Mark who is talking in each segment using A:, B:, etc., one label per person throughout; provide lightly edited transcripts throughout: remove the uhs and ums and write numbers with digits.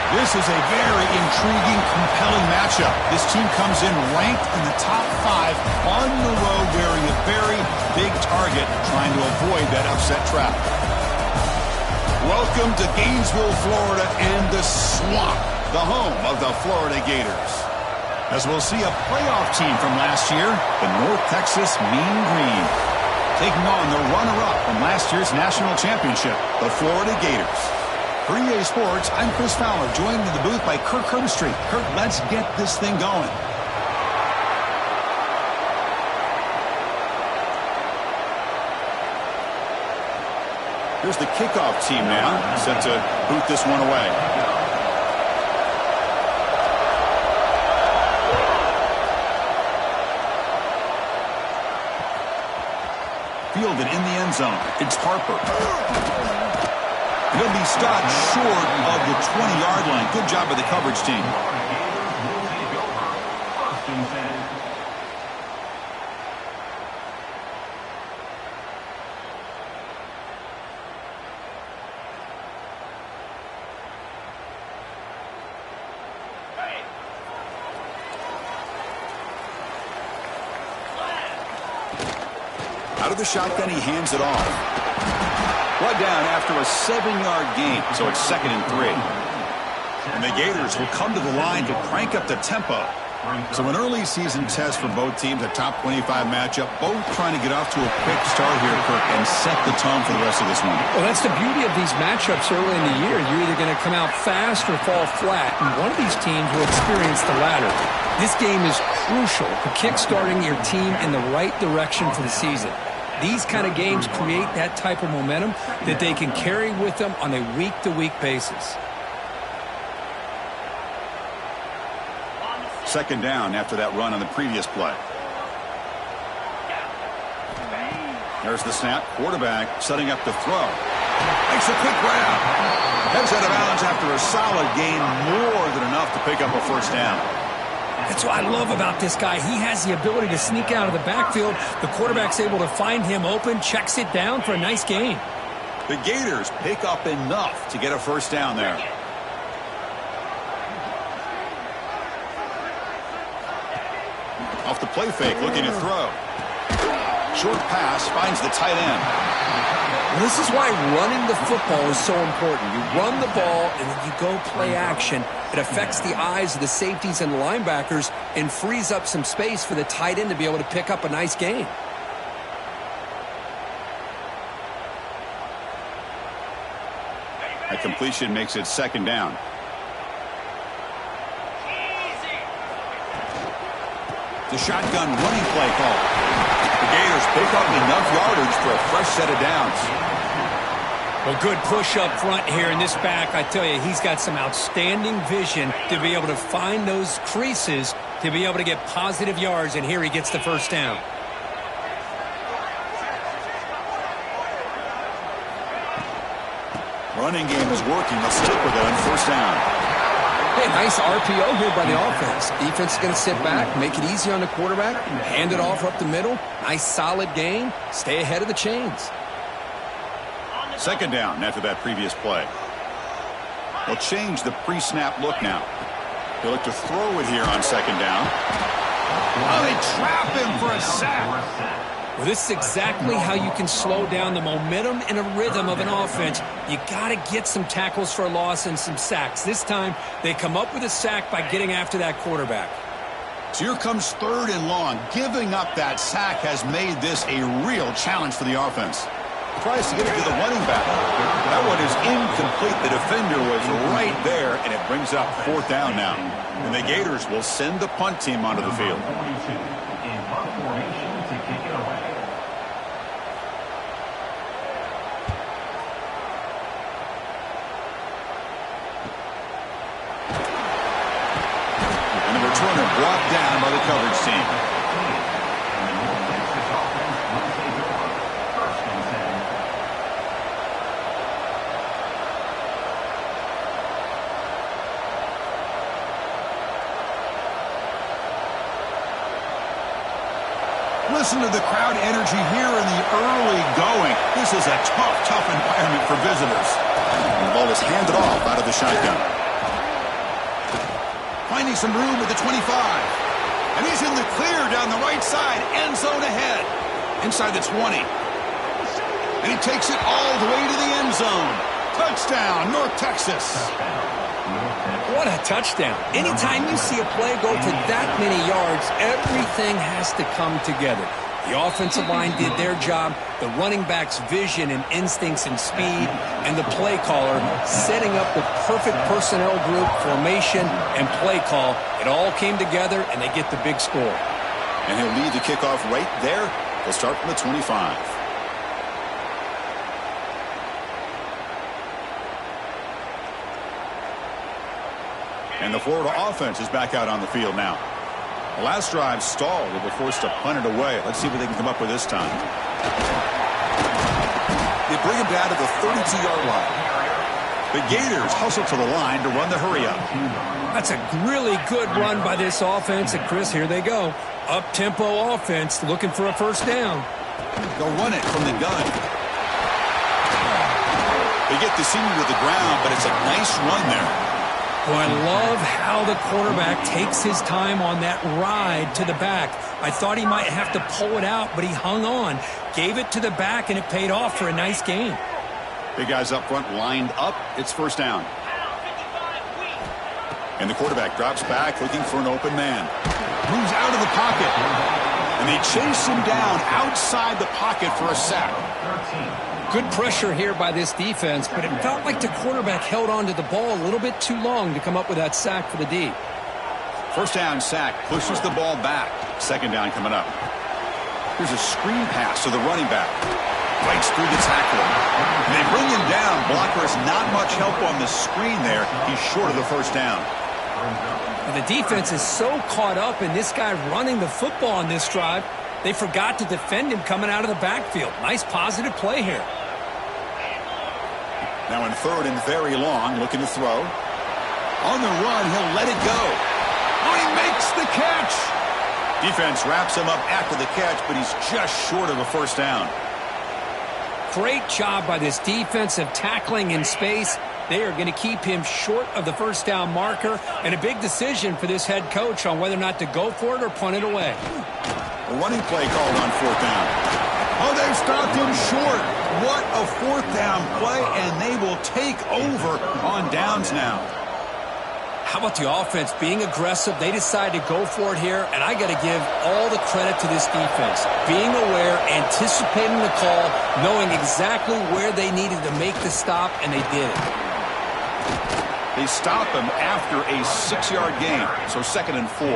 A: This is a very intriguing, compelling matchup. This team comes in ranked in the top 5 on the road, wearing a very big target, trying to avoid that upset trap. Welcome to Gainesville, Florida, and the Swamp, the home of the Florida Gators. As we'll see a playoff team from last year, the North Texas Mean Green, taking on the runner-up from last year's national championship, the Florida Gators. For EA Sports, I'm Chris Fowler, joined in the booth by Kirk Herbstreit. Kirk, let's get this thing going. Here's the kickoff team now, set to boot this one away. Fielded in the end zone. It's Harper. He'll be stopped short of the 20-yard line. Good job by the coverage team. Out of the shotgun, he hands it off. One down after a 7-yard gain, so it's 2nd and 3. And the Gators will come to the line to crank up the tempo. So an early season test for both teams, a top 25 matchup, both trying to get off to a quick start here, Kirk, and set the tone for the rest of this one.
B: Well, that's the beauty of these matchups early in the year. You're either going to come out fast or fall flat, and one of these teams will experience the latter. This game is crucial for kickstarting your team in the right direction for the season. These kind of games create that type of momentum that they can carry with them on a week-to-week basis.
A: 2nd down after that run on the previous play. There's the snap. Quarterback setting up the throw. Makes a quick grab. Heads out of bounds after a solid gain, more than enough to pick up a first down.
B: That's what I love about this guy. He has the ability to sneak out of the backfield. The quarterback's able to find him open, checks it down for a nice gain.
A: The Gators pick up enough to get a first down there. Off the play fake, looking to throw. Short pass finds the tight end.
B: Well, this is why running the football is so important. You run the ball, and then you go play action. It affects the eyes of the safeties and the linebackers and frees up some space for the tight end to be able to pick up a nice gain.
A: A completion makes it 2nd down. The shotgun running play call. The Gators pick up enough yardage for a fresh set of downs.
B: Well, good push up front here in this back. I tell you, he's got some outstanding vision to be able to find those creases to be able to get positive yards, and here he gets the first down.
A: Running game is working. Let's stick with it on 1st down.
B: Hey, nice RPO here by the offense. Defense is going to sit back, make it easy on the quarterback, hand it off up the middle. Nice solid gain. Stay ahead of the chains.
A: 2nd down after that previous play. They'll change the pre-snap look now. They'll look to throw it here on 2nd down. Oh, they trap him for a sack.
B: Well, this is exactly how you can slow down the momentum and a rhythm of an offense. You got to get some tackles for a loss and some sacks. This time, they come up with a sack by getting after that quarterback.
A: So here comes 3rd and long. Giving up that sack has made this a real challenge for the offense. Tries to get it to the running back. That one is incomplete. The defender was right there, and it brings up 4th down now. And the Gators will send the punt team onto the field. And the returner brought down by the coverage team. Listen to the crowd energy here in the early going. This is a tough environment for visitors. And the ball is handed off out of the shotgun. finding some room at the 25. And he's in the clear down the right side. End zone ahead. Inside the 20. And he takes it all the way to the end zone. Touchdown, North Texas.
B: What a touchdown. Anytime you see a play go for that many yards, everything has to come together. The offensive line did their job, the running back's vision and instincts and speed, and the play caller setting up the perfect personnel group, formation, and play call. It all came together, and they get the big score.
A: And he'll lead the kickoff right there. They'll start from the 25. And the Florida offense is back out on the field now. The last drive stalled. They were forced to punt it away. Let's see what they can come up with this time. They bring him down to the 32-yard line. The Gators hustle to the line to run the hurry-up.
B: That's a really good run by this offense. And, Chris, here they go. Up-tempo offense looking for a first down.
A: They'll run it from the gun. They get the senior to the ground, but it's a nice run there.
B: Well, I love how the quarterback takes his time on that ride to the back. I thought he might have to pull it out, but he hung on, gave it to the back, and it paid off for a nice gain.
A: Big guys up front lined up. It's first down. And the quarterback drops back looking for an open man. Moves out of the pocket. And they chase him down outside the pocket for a sack.
B: Good pressure here by this defense, but it felt like the quarterback held on to the ball a little bit too long to come up with that sack for the D.
A: First down sack, pushes the ball back. Second down coming up. Here's a screen pass to the running back. Breaks through the tackle. And they bring him down. Blocker has not much help on the screen there. He's short of the first down.
B: And the defense is so caught up in this guy running the football on this drive, they forgot to defend him coming out of the backfield. Nice positive play here.
A: Now in third and very long, looking to throw. On the run, he'll let it go. Oh, he makes the catch. Defense wraps him up after the catch, but he's just short of a first down.
B: Great job by this defensive tackling in space. They are going to keep him short of the first down marker, and a big decision for this head coach on whether or not to go for it or punt it away.
A: A running play called on fourth down. Oh, they've stopped him short. What a fourth down play, and they will take over on downs now.
B: How about the offense being aggressive? They decide to go for it here, and I got to give all the credit to this defense. Being aware, anticipating the call, knowing exactly where they needed to make the stop, and they did it.
A: They stop him after a 6-yard gain, so second and 4.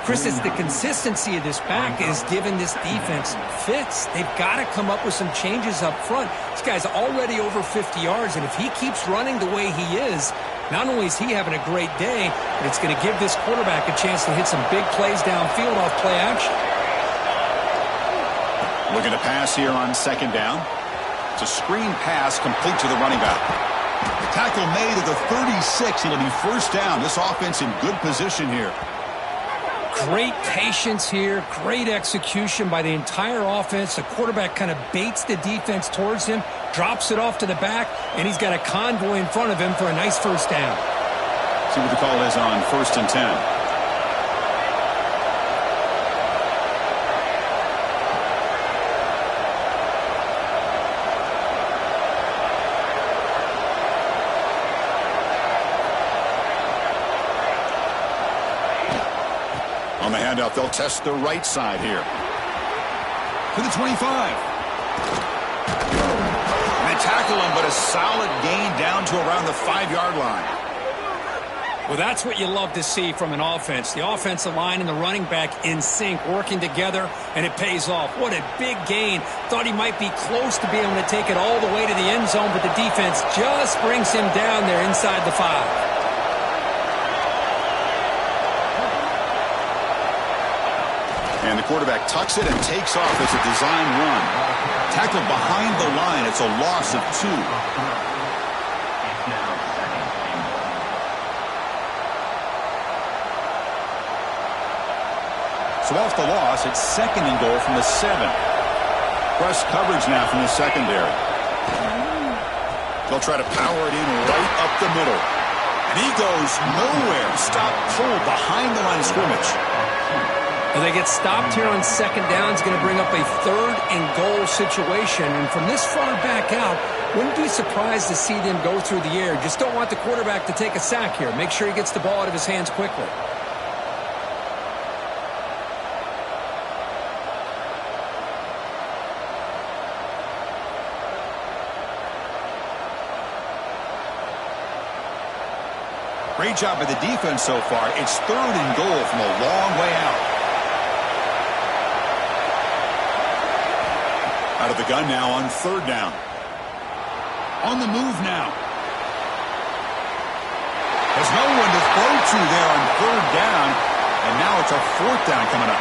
B: Chris, it's the consistency of this back is giving this defense fits. They've got to come up with some changes up front. This guy's already over 50 yards, and if he keeps running the way he is, not only is he having a great day, but it's going to give this quarterback a chance to hit some big plays downfield off play action.
A: Looking to pass here on second down. It's a screen pass complete to the running back. The tackle made at the 36. It'll be first down. This offense in good position here.
B: Great patience here, great execution by the entire offense. The quarterback kind of baits the defense towards him, drops it off to the back, and he's got a convoy in front of him for a nice first down.
A: See what the call is on first and 10. On the handout, they'll test the right side here. To the 25. And they tackle him, but a solid gain down to around the 5-yard line.
B: Well, that's what you love to see from an offense. The offensive line and the running back in sync, working together, and it pays off. What a big gain. Thought he might be close to being able to take it all the way to the end zone, but the defense just brings him down there inside the 5.
A: And the quarterback tucks it and takes off as a design run. Tackled behind the line. It's a loss of 2. So off the loss, it's second and goal from the 7. Press coverage now from the secondary. They'll try to power it in right up the middle. And he goes nowhere. Stopped cold behind the line of scrimmage.
B: Well, they get stopped here on second down. It's going to bring up a 3rd and goal situation. And from this far back out, wouldn't be surprised to see them go through the air. Just don't want the quarterback to take a sack here. Make sure he gets the ball out of his hands quickly.
A: Great job by the defense so far. It's 3rd and goal from a long way out. Out of the gun now on 3rd down. On the move now. There's no one to throw to there on 3rd down. And now it's a 4th down coming up.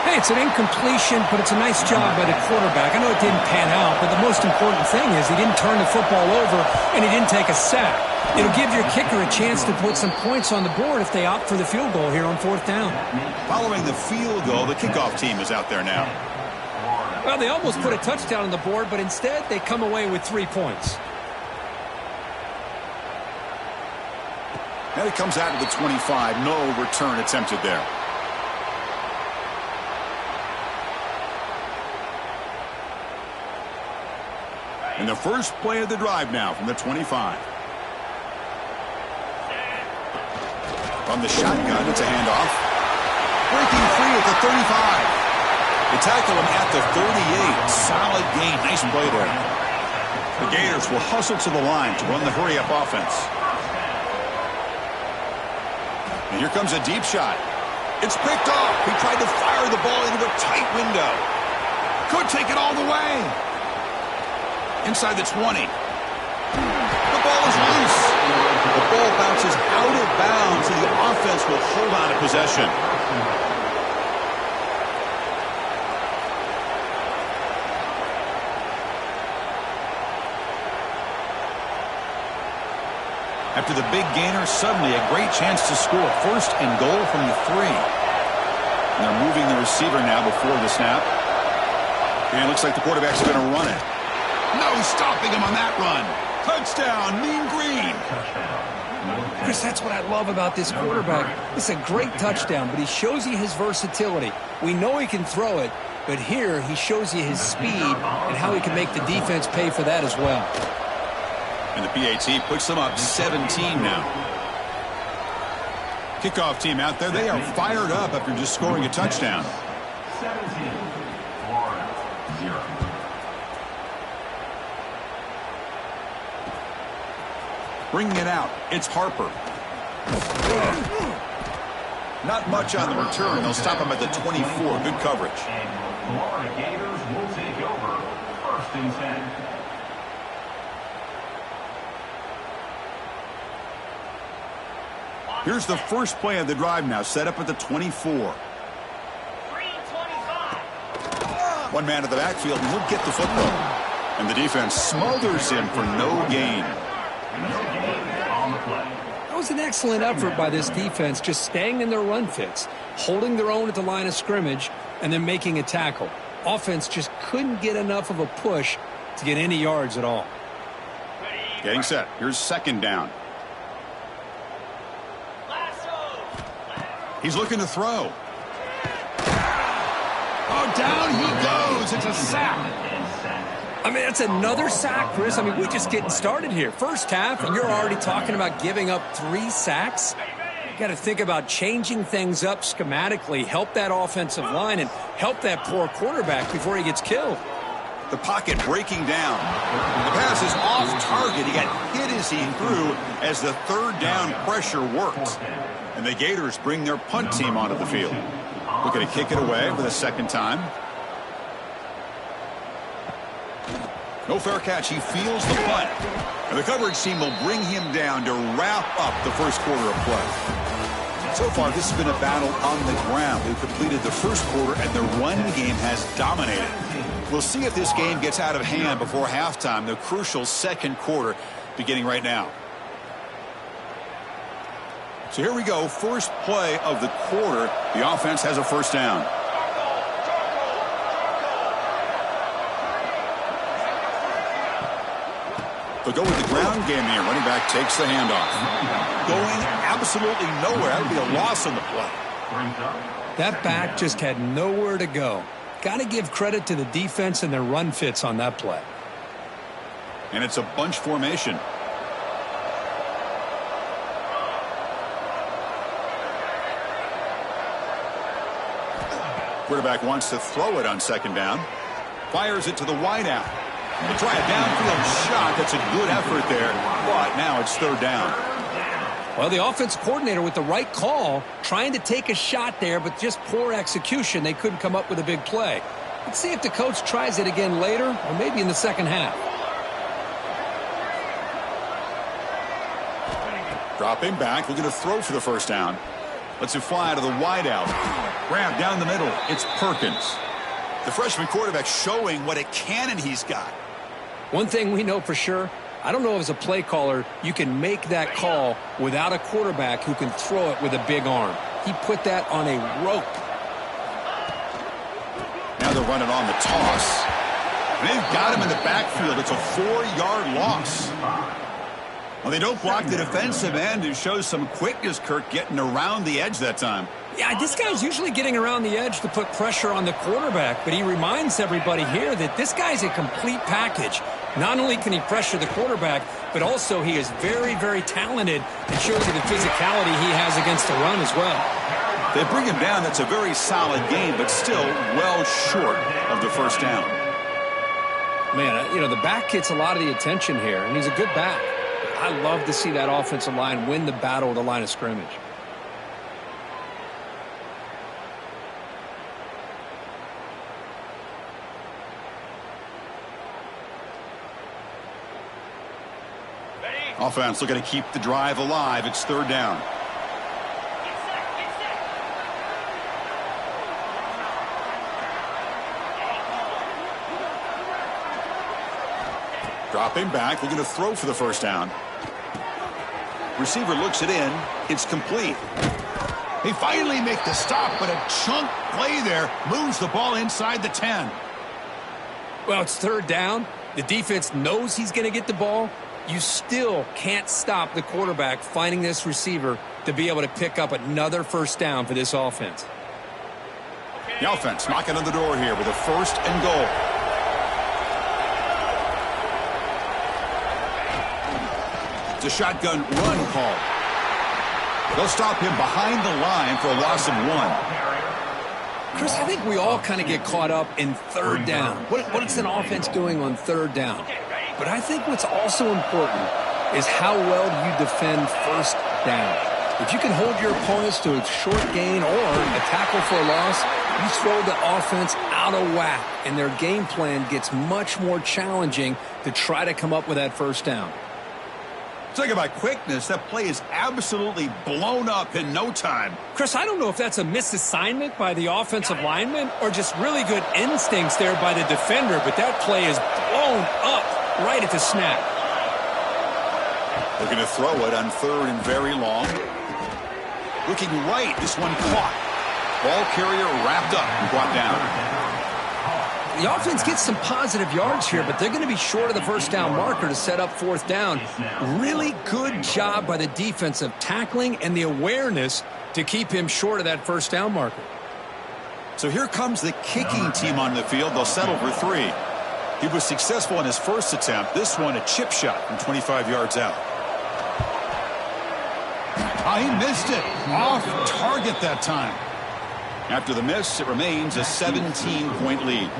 B: Hey, it's an incompletion, but it's a nice job by the quarterback. I know it didn't pan out, but the most important thing is he didn't turn the football over and he didn't take a sack. It'll give your kicker a chance to put some points on the board if they opt for the field goal here on 4th down.
A: Following the field goal, the kickoff team is out there now.
B: Well, they almost put a touchdown on the board, but instead they come away with 3 points.
A: And it comes out to the 25. No return attempted there. And the first play of the drive now from the 25. From the shotgun, it's a handoff. Breaking free at the 35. They tackle him at the 38. Solid gain. Nice play there. The Gators will hustle to the line to run the hurry-up offense. And here comes a deep shot. It's picked off. He tried to fire the ball into a tight window. Could take it all the way. Inside the 20. The ball is loose. The ball bounces out of bounds, and the offense will hold on to possession. After the big gainer, suddenly a great chance to score. 1st and goal from the 3. And they're moving the receiver now before the snap. And it looks like the quarterback's going to run it. No stopping him on that run. Touchdown, Mean Green.
B: Chris, that's what I love about this quarterback. It's a great touchdown, but he shows you his versatility. We know he can throw it, but here he shows you his speed and how he can make the defense pay for that as well.
A: And the PAT puts them up 17 now. Kickoff team out there. They are fired up after just scoring a touchdown.
C: 17-0.
A: Bringing it out. It's Harper. Not much on the return. They'll stop him at the 24. Good coverage.
C: And Florida Gators will take over 1st and 10.
A: Here's the first play of the drive now, set up at the 24.
C: 3:25.
A: One man in the backfield, and he'll get the football. And the defense smothers him for no gain.
B: That was an excellent effort by this defense, just staying in their run fits, holding their own at the line of scrimmage, and then making a tackle. Offense just couldn't get enough of a push to get any yards at all.
A: Getting set. Here's 2nd down. He's looking to throw. Oh, down he goes. It's a sack.
B: I mean, that's another sack, Chris. I mean, we're just getting started here. First half, and you're already talking about giving up 3 sacks. You got to think about changing things up schematically, help that offensive line, and help that poor quarterback before he gets killed.
A: The pocket breaking down. The pass is off target. He got hit as he threw as the 3rd down pressure worked. And the Gators bring their punt team onto the field. Looking to kick it away for the 2nd time. No fair catch. He feels the punt. And the coverage team will bring him down to wrap up the first quarter of play. So far, this has been a battle on the ground. We've completed the first quarter, and the run game has dominated. We'll see if this game gets out of hand before halftime, the crucial 2nd quarter beginning right now. So here we go, first play of the quarter. The offense has a 1st down. They'll go with the ground game here. Running back takes the handoff. Going absolutely nowhere. That would be a loss on the play.
B: That back just had nowhere to go. Got to give credit to the defense and their run fits on that play.
A: And it's a bunch formation. Quarterback wants to throw it on second down. Fires it to the wideout. They try a downfield shot. That's a good effort there, but now it's third down.
B: Well, the offense coordinator with the right call, trying to take a shot there, but just poor execution. They couldn't come up with a big play. Let's see if the coach tries it again later, or maybe in the second half.
A: Dropping back, looking to throw for the first down. Lets it fly to the wideout. Grab down the middle. It's Perkins. The freshman quarterback showing what a cannon he's got.
B: One thing we know for sure, I don't know if as a play caller you can make that call without a quarterback who can throw it with a big arm. He put that on a rope.
A: Now they're running on the toss. And they've got him in the backfield. It's a 4-yard loss. Well, they don't block the defensive end, who shows some quickness, Kirk, getting around the edge that time.
B: Yeah, this guy's usually getting around the edge to put pressure on the quarterback, but he reminds everybody here that this guy's a complete package. Not only can he pressure the quarterback, but also he is very, very talented and shows you the physicality he has against the run as well.
A: They bring him down. That's a very solid game, but still well short of the first down.
B: Man, you know, the back gets a lot of the attention here, and he's a good back. I love to see that offensive line win the battle at the line of scrimmage.
A: Offense looking to keep the drive alive. It's third down. Dropping back, looking to throw for the first down. Receiver looks it in. It's complete. They finally make the stop, but a chunk play there moves the ball inside the 10.
B: Well, it's third down. The defense knows he's going to get the ball. You still can't stop the quarterback finding this receiver to be able to pick up another first down for this offense.
A: The offense knocking on the door here with a first and goal. It's a shotgun run call. They'll stop him behind the line for a loss of 1.
B: Chris, I think we all kind of get caught up in third down. What's an offense doing on third down? But I think what's also important is how well you defend first down. If you can hold your opponents to a short gain or a tackle for a loss, you throw the offense out of whack, and their game plan gets much more challenging to try to come up with that first down.
A: Talking about quickness, that play is absolutely blown up in no time.
B: Chris, I don't know if that's a misassignment by the offensive lineman or just really good instincts there by the defender, but that play is blown up right at the snap.
A: They're going to throw it on third and very long. Looking right, this one caught. Ball carrier wrapped up and brought down.
B: The offense gets some positive yards here, but they're going to be short of the first down marker to set up fourth down. Really good job by the defense of tackling and the awareness to keep him short of that first down marker.
A: So here comes the kicking team on the field. They'll settle for 3. He was successful in his first attempt. This one a chip shot from 25 yards out. Oh, he missed it. Off target that time. After the miss, it remains a 17-point lead.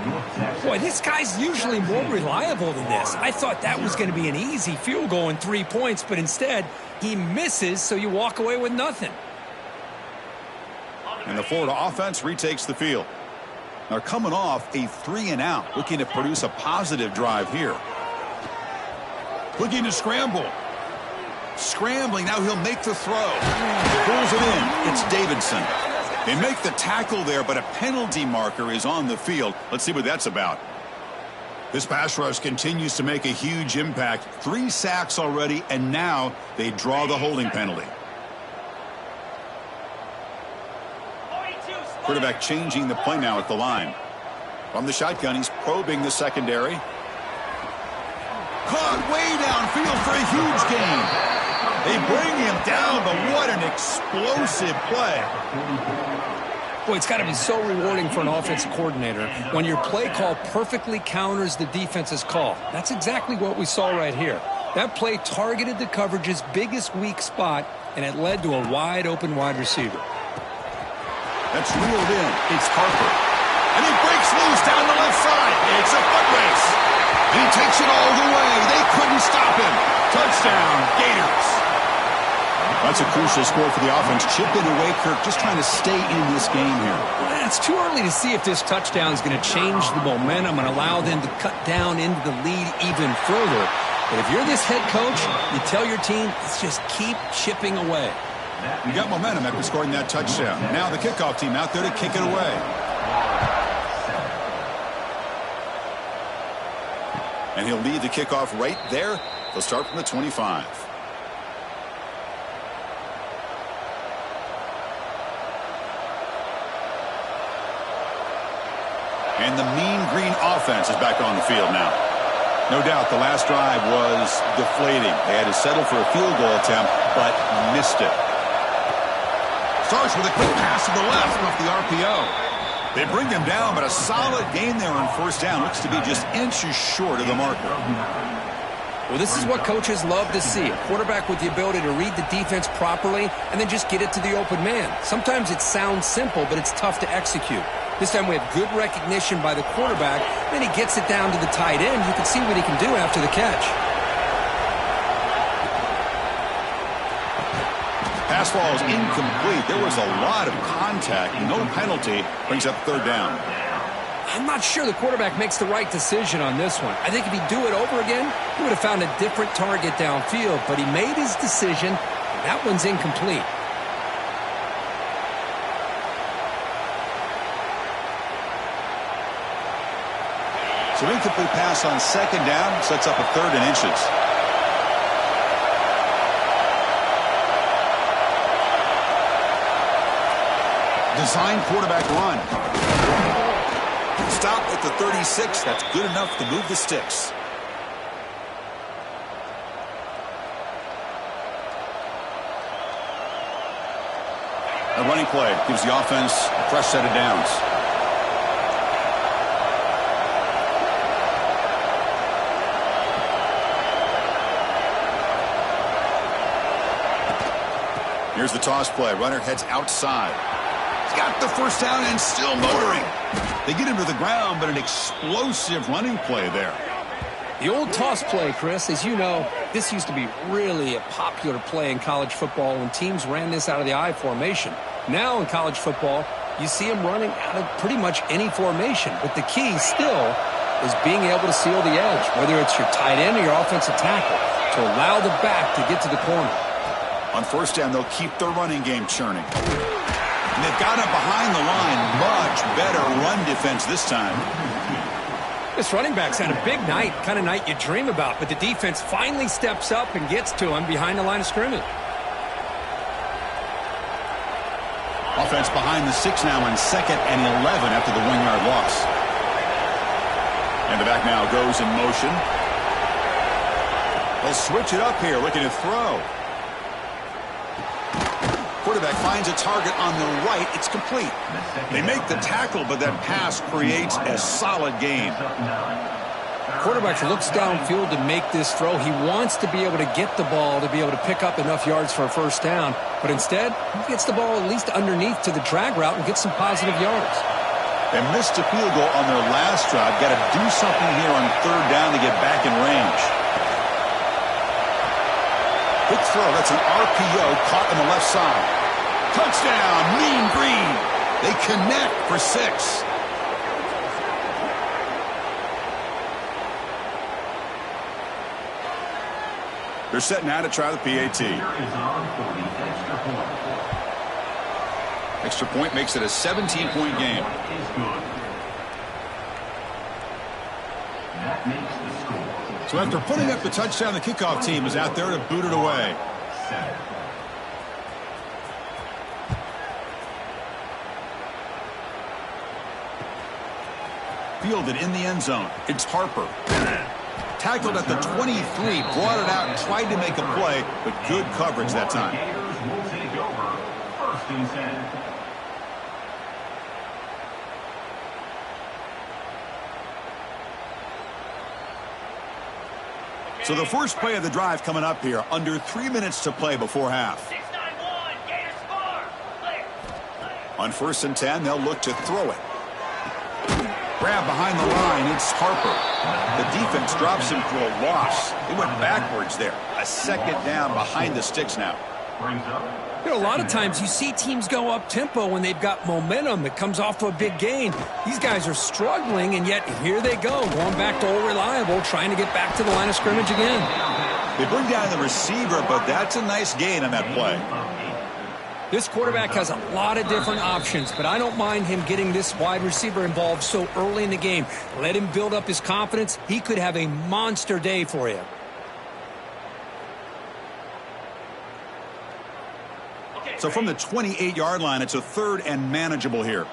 B: Boy, this guy's usually more reliable than this. I thought that was going to be an easy field goal and 3 points, but instead, he misses, so you walk away with nothing.
A: And the Florida offense retakes the field. They're coming off a 3-and-out, looking to produce a positive drive here. Looking to scramble. Scrambling, now he'll make the throw. Pulls it in. It's Davidson. They make the tackle there, but a penalty marker is on the field. Let's see what that's about. This pass rush continues to make a huge impact. 3 sacks already, and now they draw the holding penalty. Quarterback changing the play now at the line. From the shotgun, he's probing the secondary. Caught way downfield for a huge gain. They bring him down, but what an explosive play.
B: Boy, it's got to be so rewarding for an offensive coordinator when your play call perfectly counters the defense's call. That's exactly what we saw right here. That play targeted the coverage's biggest weak spot, and it led to a wide-open wide receiver.
A: That's reeled in. It's Harper. And he breaks loose down the left side. It's a foot race. And he takes it all the way. They couldn't stop him. Touchdown, Gators. That's a crucial score for the offense. Chipping away, Kirk, just trying to stay in this game here.
B: Well, it's too early to see if this touchdown is going to change the momentum and allow them to cut down into the lead even further. But if you're this head coach, you tell your team, let's just keep chipping away.
A: You got momentum after scoring that touchdown. Now the kickoff team out there to kick it away. And he'll lead the kickoff right there. They'll start from the 25. And the mean green offense is back on the field now. No doubt the last drive was deflating. They had to settle for a field goal attempt, but missed it. Starts with a quick pass to the left off the RPO. They bring him down, but a solid gain there on first down. Looks to be just inches short of the marker.
B: Well, this is what coaches love to see. A quarterback with the ability to read the defense properly and then just get it to the open man. Sometimes it sounds simple, but it's tough to execute. This time we have good recognition by the quarterback. Then he gets it down to the tight end. You can see what he can do after the catch.
A: Pass ball is incomplete. There was a lot of contact. No penalty. Brings up third down.
B: I'm not sure the quarterback makes the right decision on this one. I think if he'd do it over again, he would have found a different target downfield. But he made his decision, and that one's incomplete.
A: So incomplete pass on second down sets up a third and inches. Design quarterback run. Stop at the 36. That's good enough to move the sticks. A running play gives the offense a fresh set of downs. Here's the toss play. Runner heads outside. He's got the first down and still motoring. They get him to the ground, but an explosive running play there.
B: The old toss play, Chris, as you know, this used to be really a popular play in college football when teams ran this out of the I formation. Now in college football, you see them running out of pretty much any formation. But the key still is being able to seal the edge, whether it's your tight end or your offensive tackle, to allow the back to get to the corner.
A: On first down, they'll keep their running game churning. And they've got him behind the line. Much better run defense this time.
B: This running back's had a big night, kind of night you dream about, but the defense finally steps up and gets to him behind the line of scrimmage.
A: Offense behind the 6 now on 2nd and 11 after the 1-yard loss. And the back now goes in motion. They'll switch it up here, looking to throw. Quarterback finds a target on the right. It's complete. They make the tackle, but that pass creates a solid gain.
B: Quarterback looks downfield to make this throw. He wants to be able to get the ball to be able to pick up enough yards for a first down. But instead, he gets the ball at least underneath to the drag route and gets some positive yards.
A: They missed a field goal on their last drive. Got to do something here on third down to get back in range. Quick throw. That's an RPO caught on the left side. Touchdown, Mean Green. They connect for 6. They're set now to try the PAT. Extra point makes it a 17-point game. So after putting up the touchdown, the kickoff team is out there to boot it away. Fielded in the end zone. It's Harper. Tackled at the 23, brought it out and tried to make a play, but good coverage that time.
C: Gators will take over. First and 10.
A: So the first play of the drive coming up here, under 3 minutes to play before half.
D: 6-9-1, Gators score. Clear.
A: On 1st and 10, they'll look to throw it. Grab behind the line, it's Harper. The defense drops him for a loss. He went backwards there. A second down behind the sticks now.
C: Brings up.
B: You know, a lot of times you see teams go up-tempo when they've got momentum that comes off of a big gain. These guys are struggling, and yet here they go, going back to old reliable, trying to get back to the line of scrimmage again.
A: They bring down the receiver, but that's a nice gain on that play.
B: This quarterback has a lot of different options, but I don't mind him getting this wide receiver involved so early in the game. Let him build up his confidence. He could have a monster day for you.
A: So from the 28-yard line, it's a 3rd and manageable here.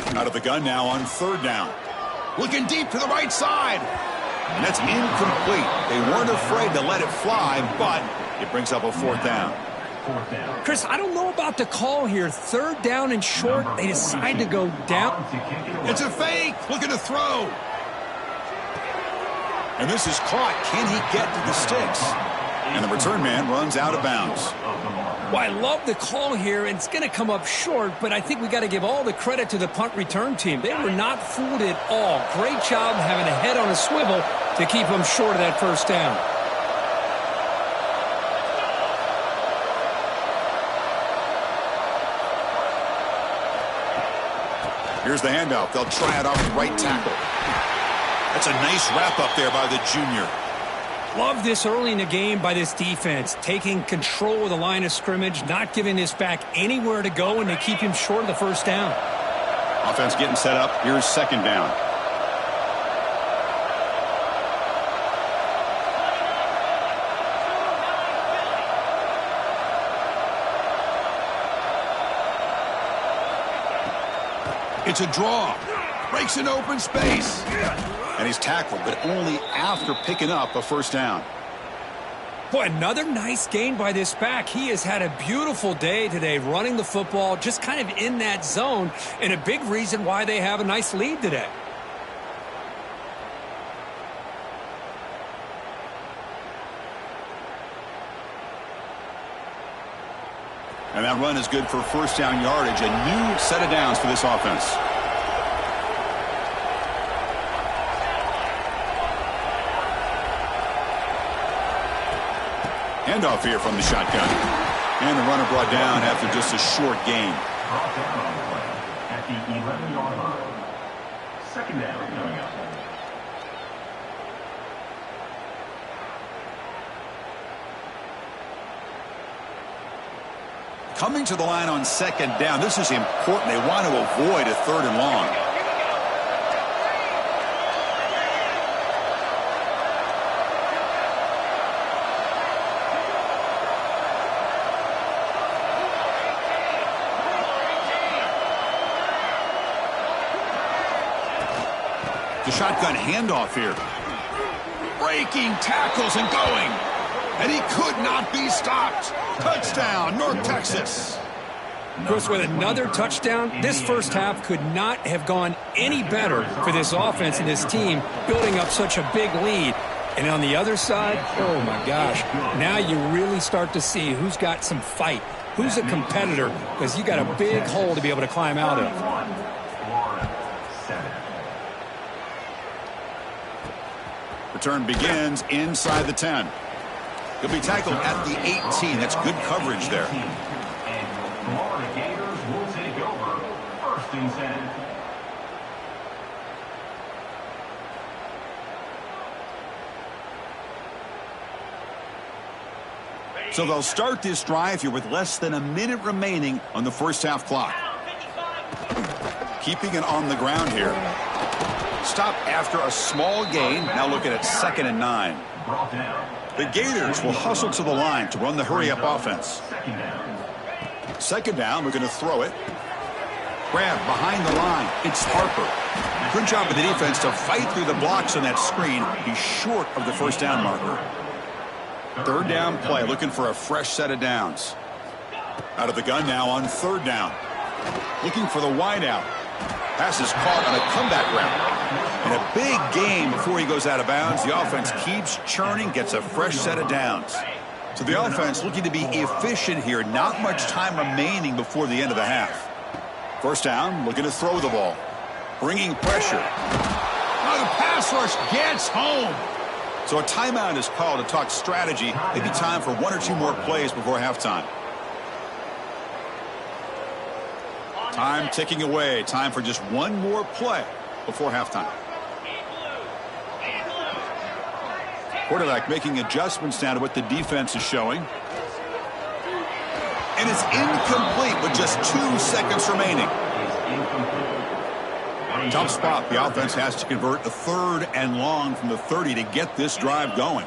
A: Out of the gun now on 3rd down. Looking deep to the right side. And that's incomplete. They weren't afraid to let it fly, but it brings up a 4th down.
B: Chris, I don't know about the call here. 3rd down and short. They decide to go down.
A: It's a fake. Looking to throw. And this is caught. Can he get to the sticks? And the return man runs out of bounds.
B: Well, I love the call here, and it's going to come up short, but I think we got to give all the credit to the punt return team. They were not fooled at all. Great job having a head on a swivel to keep them short of that 1st down.
A: Here's the handoff. They'll try it off the right tackle. That's a nice wrap up there by the junior.
B: Love this early in the game by this defense, taking control of the line of scrimmage, not giving this back anywhere to go, and they keep him short of the 1st down.
A: Offense getting set up. Here's 2nd down. It's a draw. Breaks an open space. And he's tackled, but only after picking up a 1st down.
B: Boy, another nice gain by this back. He has had a beautiful day today running the football, just kind of in that zone, and a big reason why they have a nice lead today.
A: And that run is good for 1st down yardage. A new set of downs for this offense. Handoff here from the shotgun. And the runner brought down after just a short gain.
C: Brought down on the play at the 11-yard line. 2nd down coming up.
A: Coming to the line on 2nd down. This is important. They want to avoid a 3rd and long. The shotgun handoff here. Breaking tackles and going. And he could not be stopped. Touchdown, North Texas.
B: Chris, with another touchdown, this 1st half could not have gone any better for this offense and this team, building up such a big lead. And on the other side, oh my gosh, now you really start to see who's got some fight, who's a competitor, because you got a big hole to be able to climb out of.
A: Return begins inside the 10. He'll be tackled at the 18. That's good coverage there.
C: And Florida Gators will take over 1st and 10.
A: So they'll start this drive here with less than a minute remaining on the 1st half clock. Keeping it on the ground here. Stop after a small gain. Now looking at 2nd and 9.
C: Brought down.
A: The Gators will hustle to the line to run the hurry-up offense.
C: 2nd down.
A: 2nd down, we're going to throw it. Grab behind the line. It's Harper. Good job of the defense to fight through the blocks on that screen. He's short of the first down marker. Third down play, looking for a fresh set of downs. Out of the gun now on third down. Looking for the wide out. Pass is caught on a comeback route. And a big game before he goes out of bounds. The offense keeps churning, gets a fresh set of downs. So the offense looking to be efficient here. Not much time remaining before the end of the half. First down, looking to throw the ball. Bringing pressure. Oh, the pass rush gets home. So a timeout is called to talk strategy. Maybe time for one or two more plays before halftime. Time ticking away. Time for just one more play before halftime. Quarterback making adjustments down to what the defense is showing. And it's incomplete with just 2 seconds remaining. Tough spot. The offense has to convert a third and long from the 30 to get this drive going.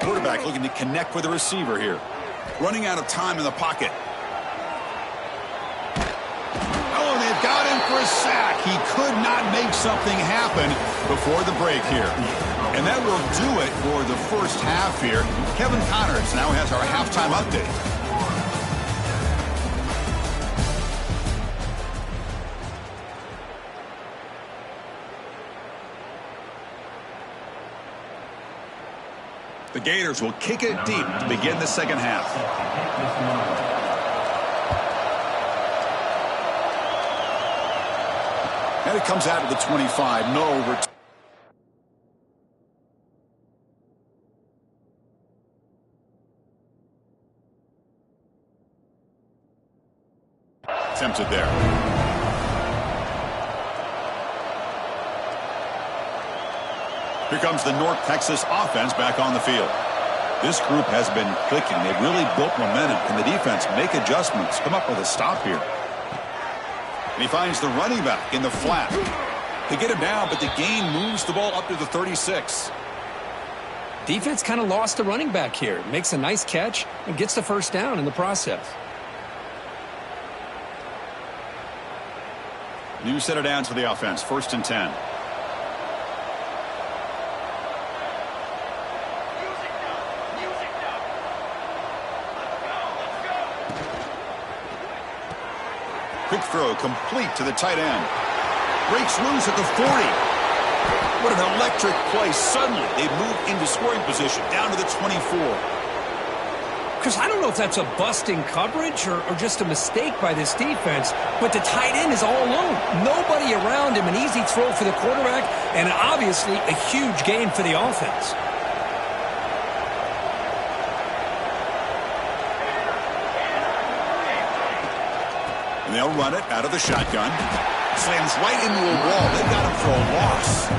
A: Quarterback looking to connect with the receiver here. Running out of time in the pocket. Oh, they've got him for a sack. He could not make something happen before the break here. And that will do it for the first half here. Kevin Connors now has our halftime update. The Gators will kick it deep to begin the second half. And it comes out to the 25. No return. Attempted there. Here comes the North Texas offense back on the field. This group has been clicking. They've really built momentum. Can the defense make adjustments? Come up with a stop here. And he finds the running back in the flat. They get him down, but the gain moves the ball up to the 36.
B: Defense kind of lost the running back here. Makes a nice catch and gets the first down in the process.
A: New set of downs for the offense. 1st and 10. Quick throw complete to the tight end. Breaks loose at the 40. What an electric play. Suddenly they move into scoring position down to the 24.
B: Chris, I don't know if that's a busting coverage or just a mistake by this defense, but the tight end is all alone. Nobody around him, an easy throw for the quarterback, and obviously a huge gain for the offense.
A: And they'll run it out of the shotgun. Slams right into a wall. They've got him for a loss.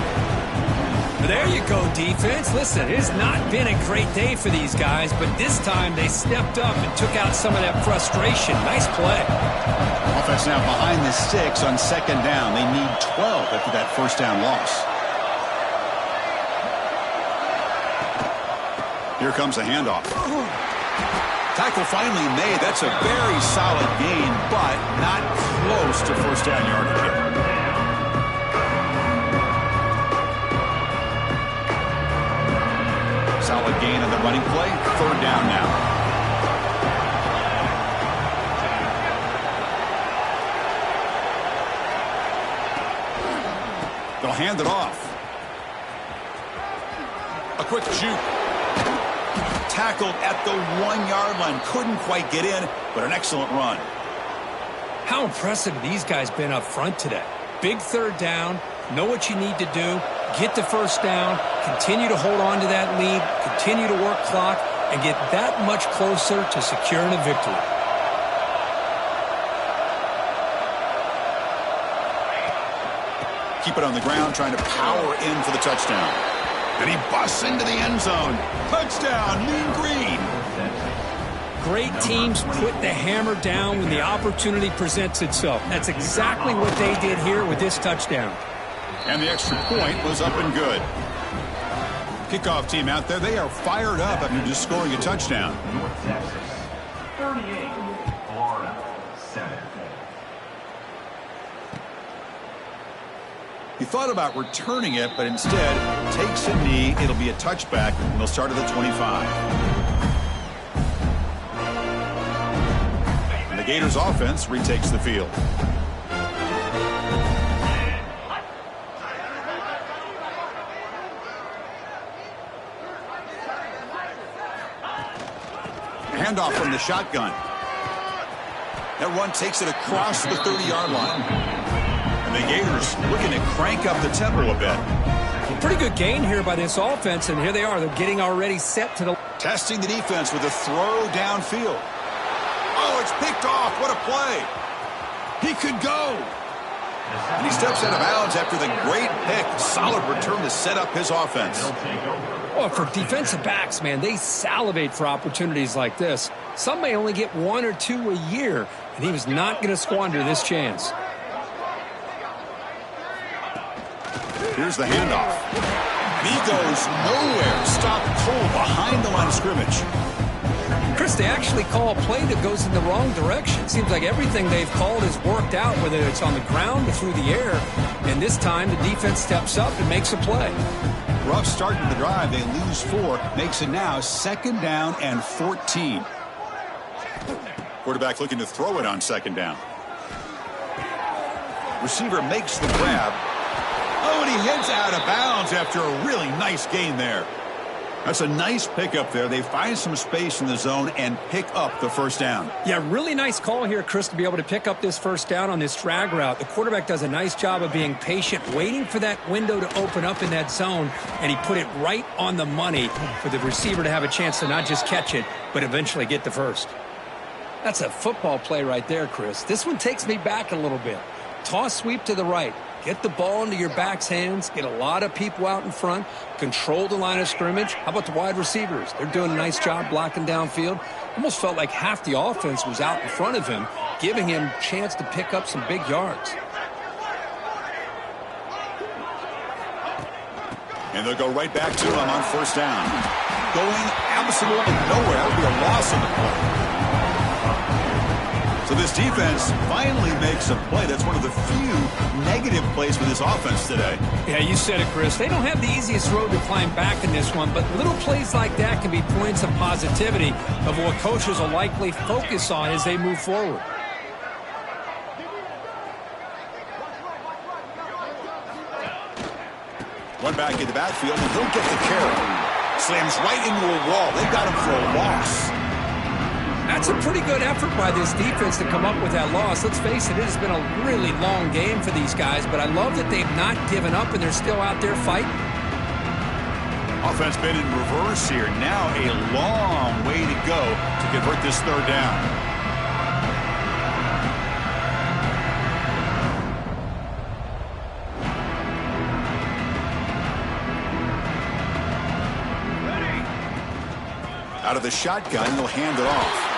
B: There you go, defense. Listen, it has not been a great day for these guys, but this time they stepped up and took out some of that frustration. Nice play.
A: Offense now behind the 6 on 2nd down. They need 12 after that first down loss. Here comes a handoff. Tackle finally made. That's a very solid gain, but not close to first down yardage here. Solid gain on the running play. 3rd down now. They'll hand it off. A quick juke. Tackled at the 1-yard line. Couldn't quite get in, but an excellent run.
B: How impressive these guys been up front today. Big 3rd down. Know what you need to do. Get the first down. Continue to hold on to that lead. Continue to work clock and get that much closer to securing a victory.
A: Keep it on the ground, trying to power in for the touchdown. And he busts into the end zone. Touchdown, Mean Green.
B: Great teams put the hammer down when the opportunity presents itself. That's exactly what they did here with this touchdown.
A: And the extra point was up and good. Kickoff team out there, they are fired up after just scoring a touchdown.
C: North Texas, 38, Florida, 7.
A: thought about returning it, but instead takes a knee. It'll be a touchback, and they'll start at the 25. And the Gators offense retakes the field. Handoff from the shotgun. That run takes it across the 30-yard line. And the Gators looking to crank up the tempo a bit.
B: Pretty good gain here by this offense, and here they are. They're getting already set to the...
A: Testing the defense with a throw downfield. Oh, it's picked off. What a play. He could go. And he steps out of bounds after the great pick. Solid return to set up his offense.
B: Oh, for defensive backs, man, they salivate for opportunities like this. Some may only get 1 or 2 a year, and he was not going to squander this chance.
A: Here's the handoff. And he goes nowhere. Stopped cold behind the line of scrimmage.
B: Chris, they actually call a play that goes in the wrong direction. Seems like everything they've called has worked out, whether it's on the ground or through the air. And this time, the defense steps up and makes a play.
A: Rough start to the drive. They lose 4. Makes it now 2nd down and 14. Quarterback looking to throw it on 2nd down. Receiver makes the grab. Oh, and he heads out of bounds after a really nice gain there. That's a nice pickup there. They find some space in the zone and pick up the 1st down.
B: Yeah, really nice call here, Chris, to be able to pick up this 1st down on this drag route. The quarterback does a nice job of being patient, waiting for that window to open up in that zone, and he put it right on the money for the receiver to have a chance to not just catch it, but eventually get the 1st. That's a football play right there, Chris. This one takes me back a little bit. Toss sweep to the right. Get the ball into your back's hands. Get a lot of people out in front. Control the line of scrimmage. How about the wide receivers? They're doing a nice job blocking downfield. Almost felt like half the offense was out in front of him, giving him a chance to pick up some big yards.
A: And they'll go right back to him on 1st down. Going absolutely nowhere. That would be a loss on the play. So this defense finally makes a play. That's one of the few negative plays for this offense today.
B: Yeah, you said it, Chris. They don't have the easiest road to climb back in this one, but little plays like that can be points of positivity of what coaches will likely focus on as they move forward.
A: One back in the backfield, and he'll get the carry. Slams right into a wall. They got him for a loss.
B: That's a pretty good effort by this defense to come up with that loss. Let's face it, it has been a really long game for these guys, but I love that they've not given up and they're still out there fighting.
A: Offense been in reverse here. Now a long way to go to convert this 3rd down. Out of the shotgun, he'll hand it off.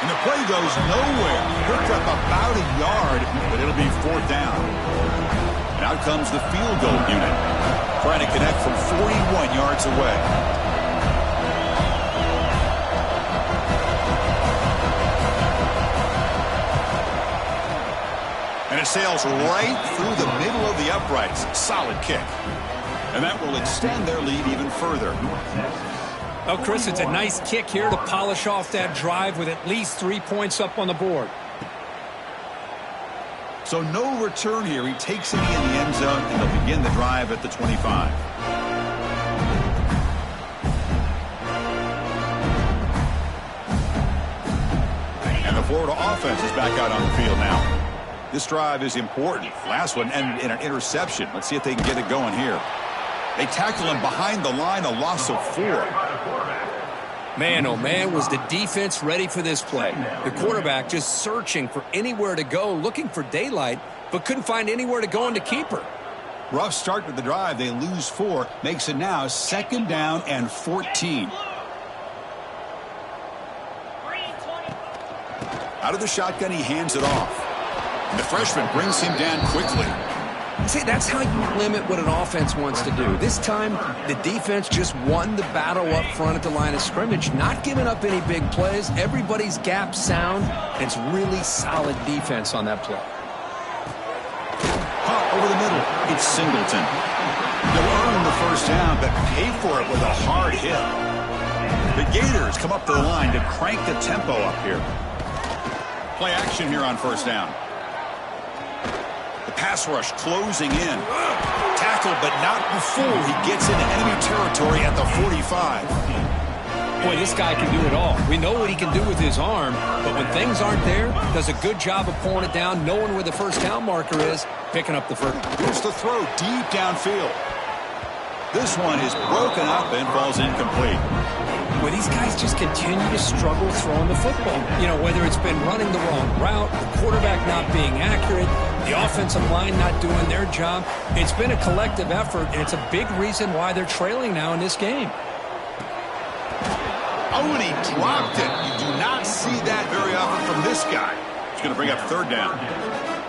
A: And the play goes nowhere. Picked up about a yard, but it'll be 4th down. And out comes the field goal unit, trying to connect from 41 yards away. And it sails right through the middle of the uprights. Solid kick. And that will extend their lead even further.
B: Oh, Chris, it's a nice kick here to polish off that drive with at least 3 points up on the board.
A: So no return here. He takes it in the end zone, and they'll begin the drive at the 25. And the Florida offense is back out on the field now. This drive is important. Last one ended in an interception. Let's see if they can get it going here. They tackle him behind the line, a loss of 4.
B: Man, oh man, was the defense ready for this play. The quarterback just searching for anywhere to go, looking for daylight, but couldn't find anywhere to go into keeper.
A: Rough start to the drive. They lose 4. Makes it now 2nd down and 14. Out of the shotgun, he hands it off. And the freshman brings him down quickly.
B: See, that's how you limit what an offense wants to do. This time, the defense just won the battle up front at the line of scrimmage, not giving up any big plays. Everybody's gap sound, and it's really solid defense on that play.
A: Oh, over the middle. It's Singleton. They'll earn the first down, but pay for it with a hard hit. The Gators come up to the line to crank the tempo up here. Play action here on first down. The pass rush closing in. Tackled, but not before he gets into enemy territory at the 45.
B: Boy, this guy can do it all. We know what he can do with his arm, but when things aren't there, does a good job of pulling it down, knowing where the first down marker is, picking up the first.
A: Here's the throw deep downfield. This one is broken up and falls incomplete.
B: Well, these guys just continue to struggle throwing the football. You know, whether it's been running the wrong route, the quarterback not being accurate, the offensive line not doing their job. It's been a collective effort, and it's a big reason why they're trailing now in this game.
A: Oh, and he dropped it. You do not see that very often from this guy. He's going to bring up third down.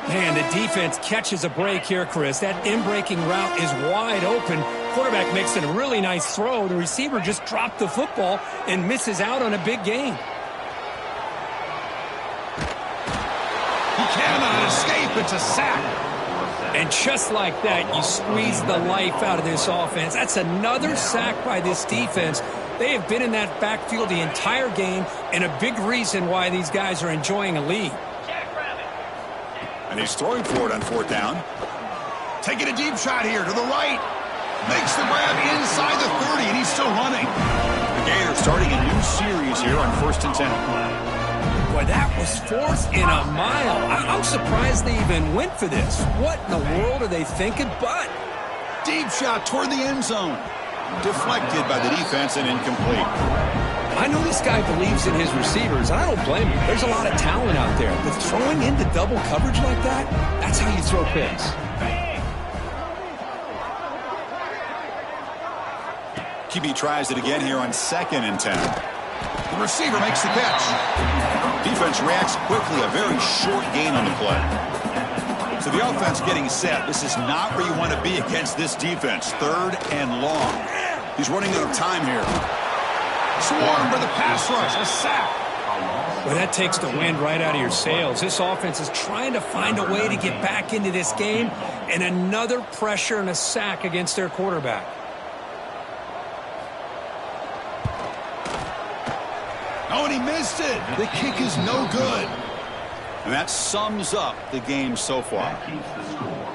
B: Man, the defense catches a break here, Chris. That in-breaking route is wide open. Quarterback makes it a really nice throw. The receiver just dropped the football and misses out on a big gain.
A: He cannot escape. It's a sack.
B: And just like that, you squeeze the life out of this offense. That's another sack by this defense. They have been in that backfield the entire game, and a big reason why these guys are enjoying a lead.
A: And he's throwing for it on fourth down. Taking a deep shot here to the right. Makes the grab inside the 30, and he's still running. The Gators starting a new series here on 1st and 10.
B: Boy, that was 4th and a mile. I'm surprised they even went for this. What in the world are they thinking? But
A: deep shot toward the end zone. Deflected by the defense and incomplete.
B: I know this guy believes in his receivers. I don't blame him. There's a lot of talent out there. But throwing into double coverage like that, that's how you throw picks.
A: QB tries it again here on 2nd and 10. The receiver makes the catch. Defense reacts quickly. A very short gain on the play. So the offense getting set. This is not where you want to be against this defense. 3rd and long. He's running out of time here. Swarm for the pass rush. A sack.
B: Well, that takes the wind right out of your sails. This offense is trying to find a way to get back into this game, and another pressure and a sack against their quarterback.
A: Oh, and he missed it. The kick is no good. And that sums up the game so far.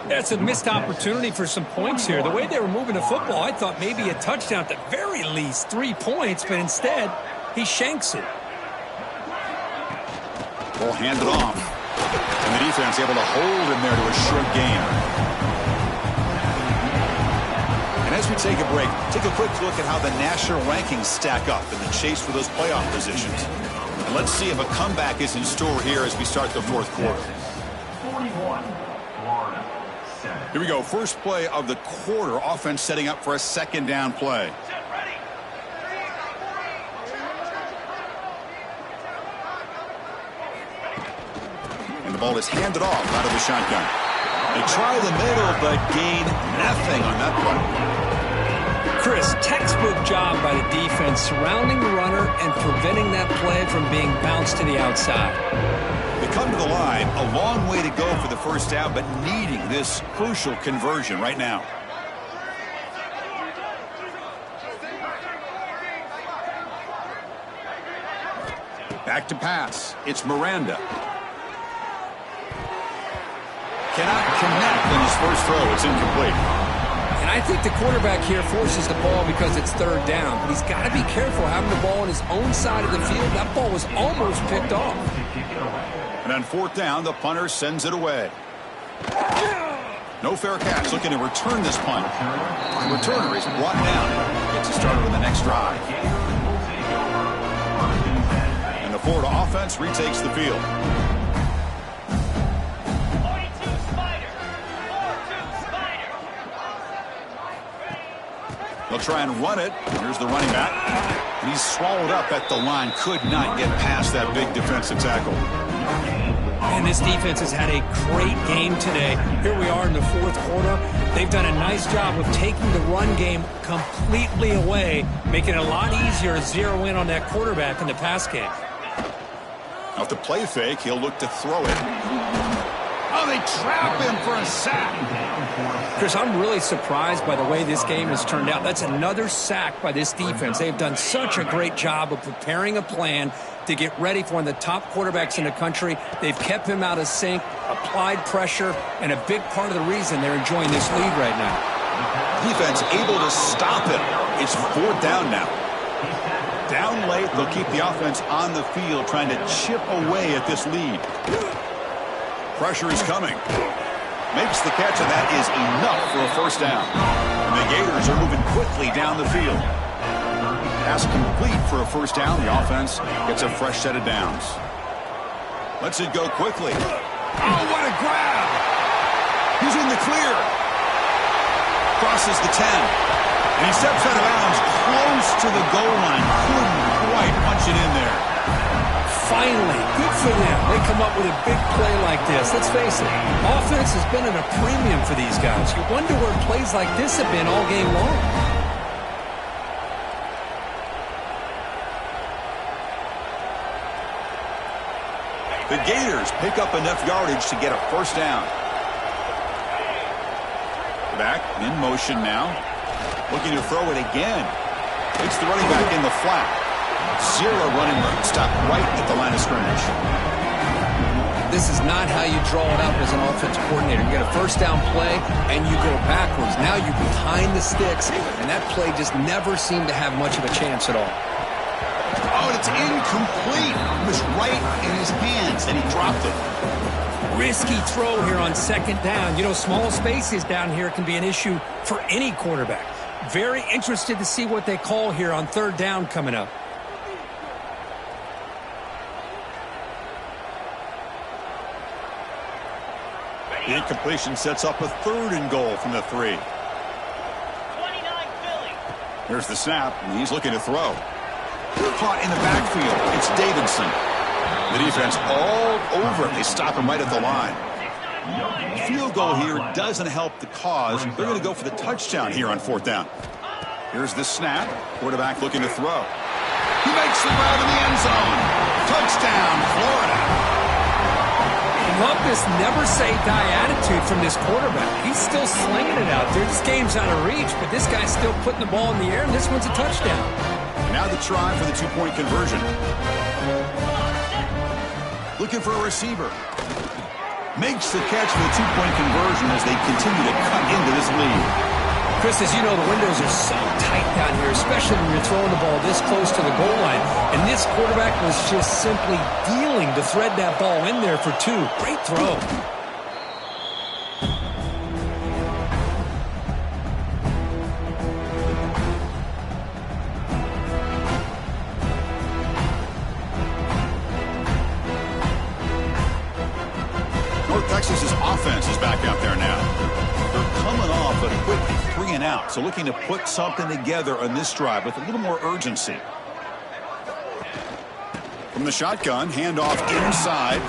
B: That's a missed opportunity for some points here. The way they were moving the football, I thought maybe a touchdown at the very least, 3 points, but instead, he shanks it.
A: Ball handed off. And the defense able to hold him there to a short gain. And as we take a break, take a quick look at how the national rankings stack up in the chase for those playoff positions. And let's see if a comeback is in store here as we start the 4th quarter.
C: 41, Florida, 7.
A: Here we go. First play of the quarter. Offense setting up for a 2nd down play. And the ball is handed off out of the shotgun. They try the middle, but gain nothing on that play.
B: Chris, textbook job by the defense surrounding the runner and preventing that play from being bounced to the outside.
A: They come to the line, a long way to go for the first down, but needing this crucial conversion right now. Back to pass. It's Miranda. Cannot connect on his first throw. It's incomplete.
B: And I think the quarterback here forces the ball because it's 3rd down. But he's got to be careful having the ball on his own side of the field. That ball was almost picked off.
A: And on 4th down, the punter sends it away. No fair catch. Looking to return this punt. The returner is brought down. Gets a starter on the next drive. And the Florida offense retakes the field. They'll try and run it. Here's the running back. And he's swallowed up at the line. Could not get past that big defensive tackle.
B: And this defense has had a great game today. Here we are in the 4th quarter. They've done a nice job of taking the run game completely away, making it a lot easier to zero in on that quarterback in the pass game.
A: Off the play fake, he'll look to throw it. A Oh, they trap him for a sack.
B: Chris, I'm really surprised by the way this game has turned out. That's another sack by this defense. They've done such a great job of preparing a plan to get ready for one of the top quarterbacks in the country. They've kept him out of sync, applied pressure, and a big part of the reason they're enjoying this lead right now.
A: Defense able to stop him. It's 4th down now. Down late, they'll keep the offense on the field trying to chip away at this lead. Pressure is coming. Makes the catch, and that is enough for a 1st down. And the Gators are moving quickly down the field. Pass complete for a 1st down. The offense gets a fresh set of downs. Lets it go quickly. Oh, what a grab! He's in the clear. Crosses the 10. And he steps out of bounds close to the goal line. Couldn't quite punch it in there.
B: Finally, good for them. They come up with a big play like this. Let's face it, offense has been at a premium for these guys. You wonder where plays like this have been all game long.
A: The Gators pick up enough yardage to get a 1st down. Back in motion now. Looking to throw it again. It's the running back in the flat. 0 running room. Stop right at the line of scrimmage.
B: This is not how you draw it up as an offensive coordinator. You get a 1st down play, and you go backwards. Now you're behind the sticks, and that play just never seemed to have much of a chance at all.
A: Oh, and it's incomplete. It was right in his hands, and he dropped it.
B: Risky throw here on 2nd down. You know, small spaces down here can be an issue for any quarterback. Very interested to see what they call here on 3rd down coming up.
A: The incompletion sets up a 3rd and goal from the 3.
D: 29 Philly.
A: Here's the snap, and he's looking to throw. Caught in the backfield. It's Davidson. The defense all over it. They stop him right at the line. Field goal here doesn't help the cause. They're going to go for the touchdown here on 4th down. Here's the snap. Quarterback looking to throw. He makes the grab in the end zone. Touchdown, Florida.
B: Love this never-say-die attitude from this quarterback. He's still slinging it out there. This game's out of reach, but this guy's still putting the ball in the air, and this one's a touchdown.
A: Now the try for the 2-point conversion. Looking for a receiver. Makes the catch for the 2-point conversion as they continue to cut into this lead.
B: Chris, as you know, the windows are so tight down here, especially when you're throwing the ball this close to the goal line. And this quarterback was just simply dealing to thread that ball in there for 2. Great throw.
A: North Texas's offense is back out there now. They're coming off a quick 3 and out, so looking to put something together on this drive with a little more urgency. From the shotgun, handoff inside.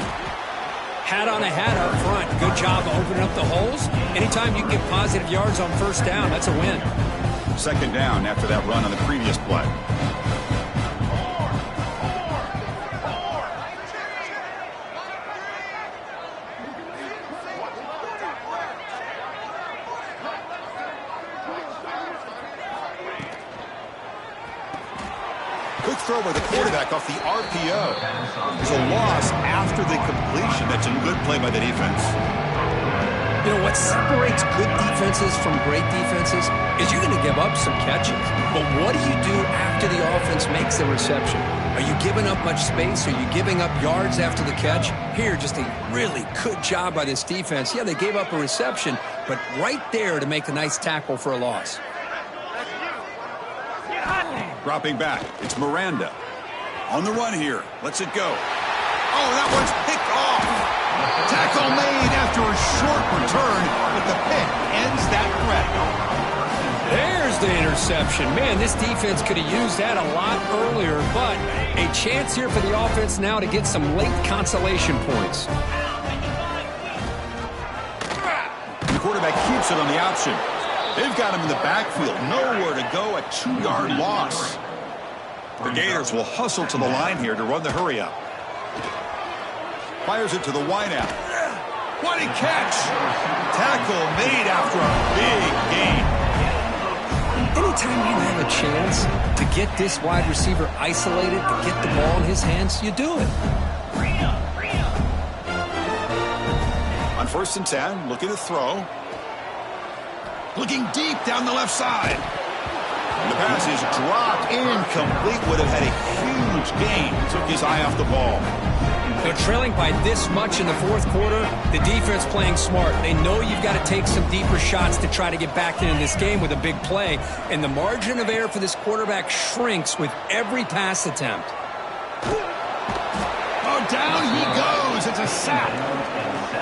B: Hat on a hat up front. Good job of opening up the holes. Anytime you can get positive yards on 1st down, that's a win.
A: 2nd down after that run on the previous play. Good throw by the quarterback off the RPO. It's a loss after the completion. That's a good play by the defense.
B: You know, what separates good defenses from great defenses is you're going to give up some catches. But what do you do after the offense makes the reception? Are you giving up much space? Are you giving up yards after the catch? Here, just a really good job by this defense. Yeah, they gave up a reception, but right there to make a nice tackle for a loss.
A: Dropping back, it's Miranda. On the run here, lets it go. Oh, that one's picked off. Tackle made after a short return, but the pick ends that threat.
B: There's the interception. Man, this defense could have used that a lot earlier, but a chance here for the offense now to get some late consolation points.
A: The quarterback keeps it on the option. They've got him in the backfield. Nowhere to go, a 2-yard loss. The Gators will hustle to the line here to run the hurry up. Fires it to the wideout. What a catch! Tackle made after a big gain.
B: Anytime you have a chance to get this wide receiver isolated and get the ball in his hands, you do it.
A: On 1st and 10, looking to throw. Looking deep down the left side. And the pass is dropped incomplete. Would have had a huge gain. Took his eye off the ball.
B: They're trailing by this much in the 4th quarter. The defense playing smart. They know you've got to take some deeper shots to try to get back into this game with a big play. And the margin of error for this quarterback shrinks with every pass attempt.
A: Oh, down he goes. It's a sack.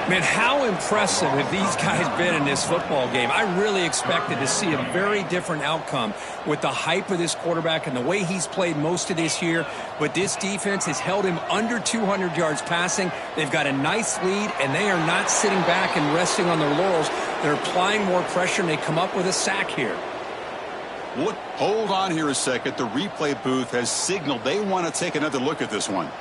B: Man, how impressive have these guys been in this football game? I really expected to see a very different outcome with the hype of this quarterback and the way he's played most of this year. But this defense has held him under 200 yards passing. They've got a nice lead, and they are not sitting back and resting on their laurels. They're applying more pressure, and they come up with a sack here.
A: Hold on here a second. The replay booth has signaled they want to take another look at this one.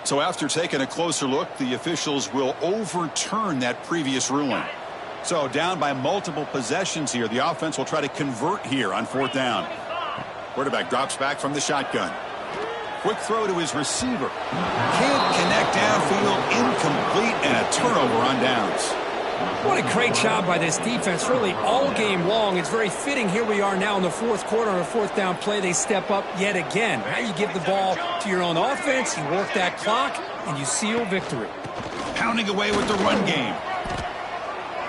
A: So after taking a closer look, the officials will overturn that previous ruling. So down by multiple possessions here, the offense will try to convert here on 4th down. Quarterback drops back from the shotgun. Quick throw to his receiver. Can't connect downfield, incomplete, and a turnover on downs.
B: What a great job by this defense, really all game long. It's very fitting. Here we are now in the 4th quarter on a 4th down play. They step up yet again. Now you give the ball to your own offense, you work that clock, and you seal victory.
A: Pounding away with the run game.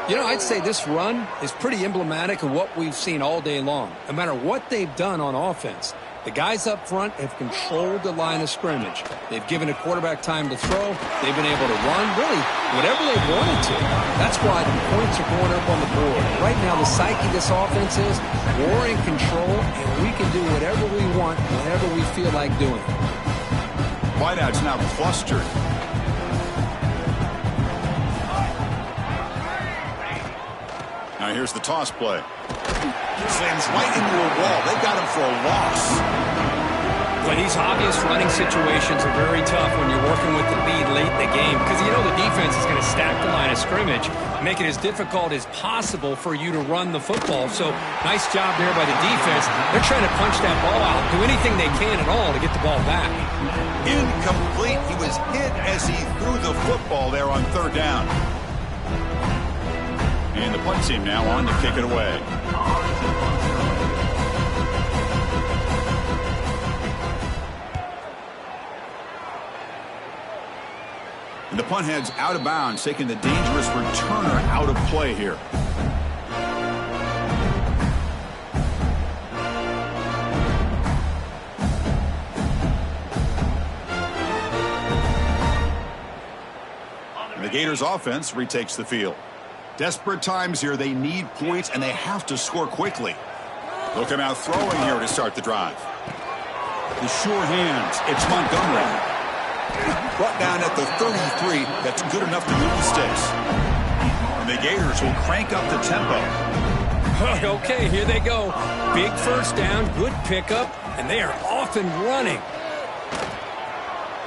B: You know, I'd say this run is pretty emblematic of what we've seen all day long. No matter what they've done on offense, the guys up front have controlled the line of scrimmage. They've given a quarterback time to throw. They've been able to run, really, whatever they wanted to. That's why the points are going up on the board. Right now, the psyche of this offense is we're in control, and we can do whatever we want, whenever we feel like doing it.
A: Wideouts now clustered. Now here's the toss play. Slams right into a wall. They got him for a loss.
B: But these obvious running situations are very tough when you're working with the lead late in the game because you know the defense is going to stack the line of scrimmage, make it as difficult as possible for you to run the football. So nice job there by the defense. They're trying to punch that ball out, do anything they can at all to get the ball back.
A: Incomplete. He was hit as he threw the football there on 3rd down. And the punt team now on to kick it away. And the punt heads out of bounds, taking the dangerous returner out of play here. And the Gators offense retakes the field. Desperate times here. They need points, and they have to score quickly. They'll come out throwing here to start the drive. The sure hands. It's Montgomery. Brought down at the 33. That's good enough to move the sticks. And the Gators will crank up the tempo.
B: Okay, here they go. Big 1st down, good pickup, and they are off and running.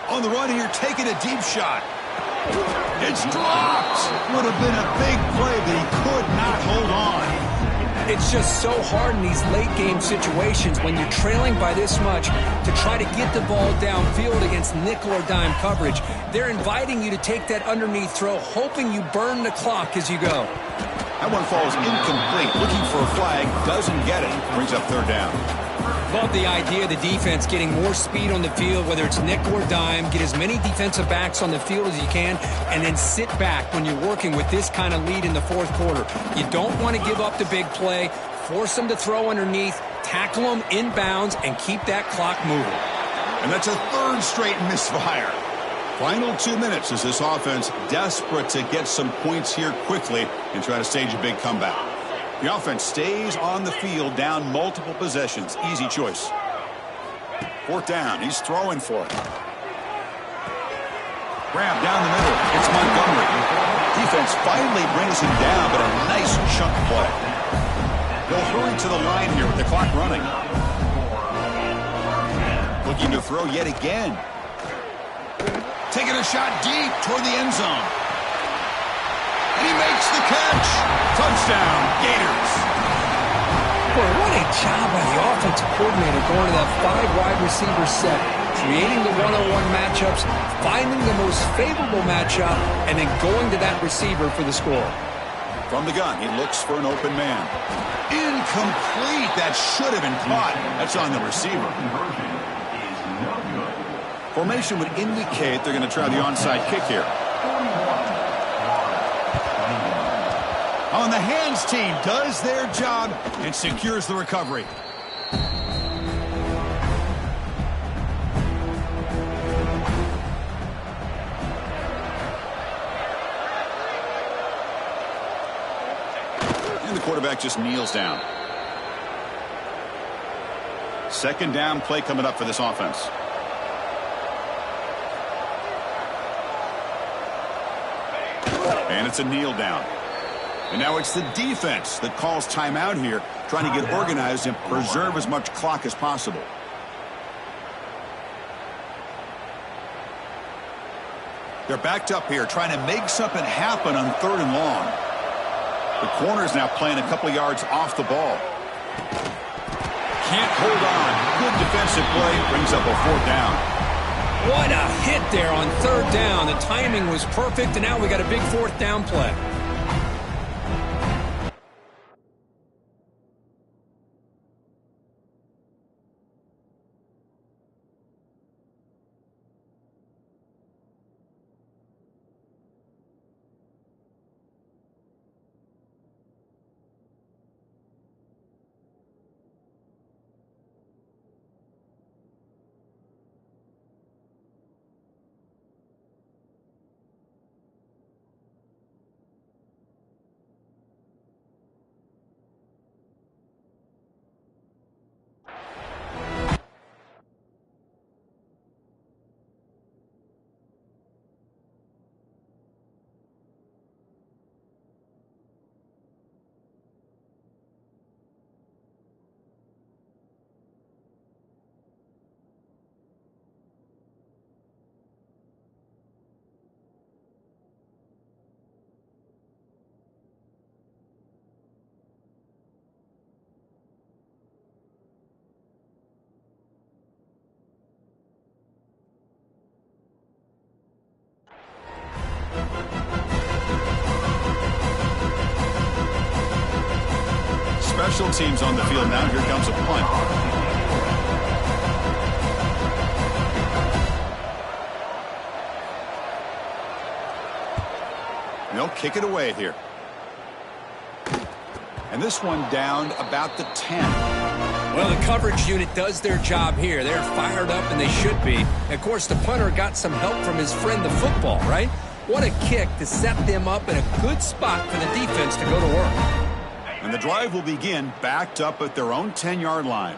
A: On the run here, taking a deep shot. It's dropped. Would have been a big play, but he could not hold on.
B: It's just so hard in these late game situations when you're trailing by this much to try to get the ball downfield against nickel or dime coverage. They're inviting you to take that underneath throw, hoping you burn the clock as you go.
A: That one falls incomplete. Looking for a flag, doesn't get it. Brings up 3rd down.
B: Love the idea of the defense getting more speed on the field, whether it's nickel or dime, get as many defensive backs on the field as you can, and then sit back when you're working with this kind of lead in the 4th quarter. You don't want to give up the big play, force them to throw underneath, tackle them inbounds, and keep that clock moving.
A: And that's a 3rd straight misfire. Final 2 minutes as this offense desperate to get some points here quickly and try to stage a big comeback. The offense stays on the field, down multiple possessions. Easy choice. 4th down. He's throwing for it. Grab down the middle. It's Montgomery. Defense finally brings him down, but a nice chunk play. They'll hurry to the line here with the clock running. Looking to throw yet again. Taking a shot deep toward the end zone. And he makes the catch. Touchdown, Gators.
B: Boy, what a job by the offensive coordinator going to that 5-wide receiver set, creating the one-on-one matchups, finding the most favorable matchup, and then going to that receiver for the score.
A: From the gun, he looks for an open man. Incomplete. That should have been caught. That's on the receiver.
C: Conversion is no good.
A: Formation would indicate they're going to try the onside kick here.
C: 41.
A: On the hands team does their job and secures the recovery. And the quarterback just kneels down. Second down play coming up for this offense. And it's a kneel down. And now it's the defense that calls timeout here, trying to get organized and preserve as much clock as possible. They're backed up here, trying to make something happen on 3rd and long. The corner's now playing a couple of yards off the ball. Can't hold on. Good defensive play, brings up a 4th down.
B: What a hit there on 3rd down. The timing was perfect, and now we got a big 4th down play.
A: Special teams on the field now. Here comes a punt. They'll kick it away here. And this one down about the 10.
B: Well, the coverage unit does their job here. They're fired up, and they should be. Of course, the punter got some help from his friend, the football, right? What a kick to set them up in a good spot for the defense to go to work.
A: And the drive will begin backed up at their own 10-yard line.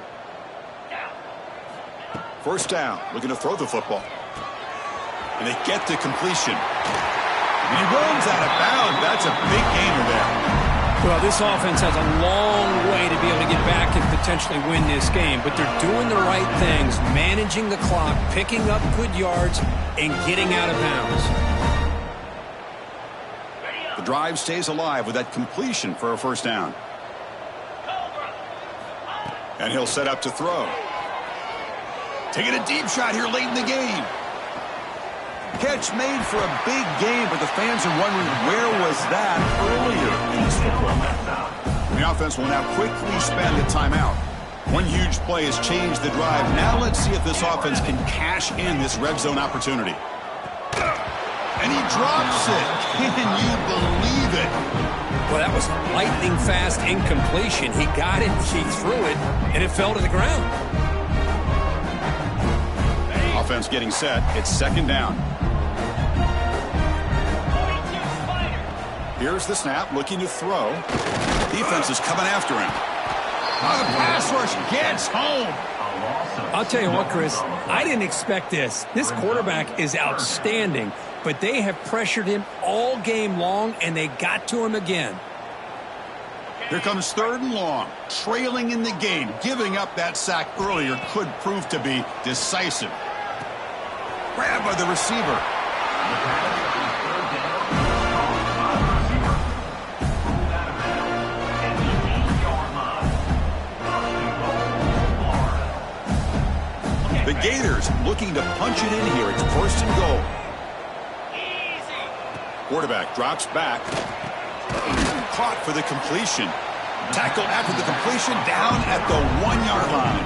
A: 1st down, looking to throw the football. And they get the completion. And he runs out of bounds. That's a big gainer there.
B: Well, this offense has a long way to be able to get back and potentially win this game, but they're doing the right things, managing the clock, picking up good yards, and getting out of bounds.
A: The drive stays alive with that completion for a 1st down. And he'll set up to throw. Taking a deep shot here late in the game. Catch made for a big game, but the fans are wondering where was that earlier in this football match. The offense will now quickly spend a timeout. One huge play has changed the drive. Now let's see if this offense can cash in this red zone opportunity. And he drops it. Can you believe it?
B: Well, that was a lightning-fast incompletion. He got it, he threw it, and it fell to the ground.
A: Offense getting set. It's 2nd down. Here's the snap, looking to throw. Defense is coming after him. Oh, the pass rush gets home.
B: I'll tell you what, Chris, I didn't expect this. This quarterback is outstanding, but they have pressured him all game long, and they got to him again.
A: Here comes 3rd and long. Trailing in the game. Giving up that sack earlier could prove to be decisive. Grab by the receiver. The Gators looking to punch it in here. It's 1st and goal. Quarterback drops back. Caught for the completion. Tackle after the completion down at the 1-yard line.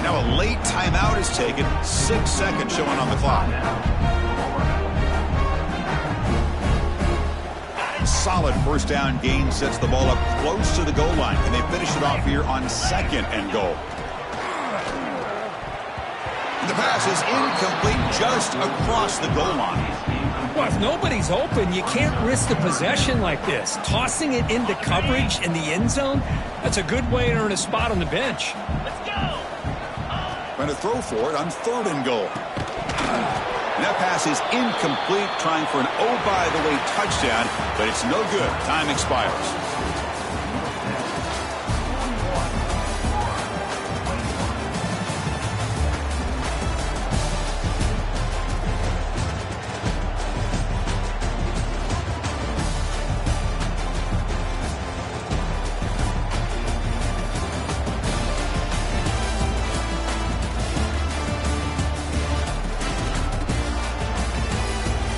A: Now a late timeout is taken. 6 seconds showing on the clock. Solid 1st down gain sets the ball up close to the goal line. Can they finish it off here on 2nd and goal? The pass is incomplete just across the goal line.
B: Well, if nobody's open, you can't risk the possession like this. Tossing it into coverage in the end zone, that's a good way to earn a spot on the bench.
D: Let's go.
A: Trying to throw for it on 3rd and goal. And that pass is incomplete, trying for an oh-by-the-way touchdown, but it's no good. Time expires.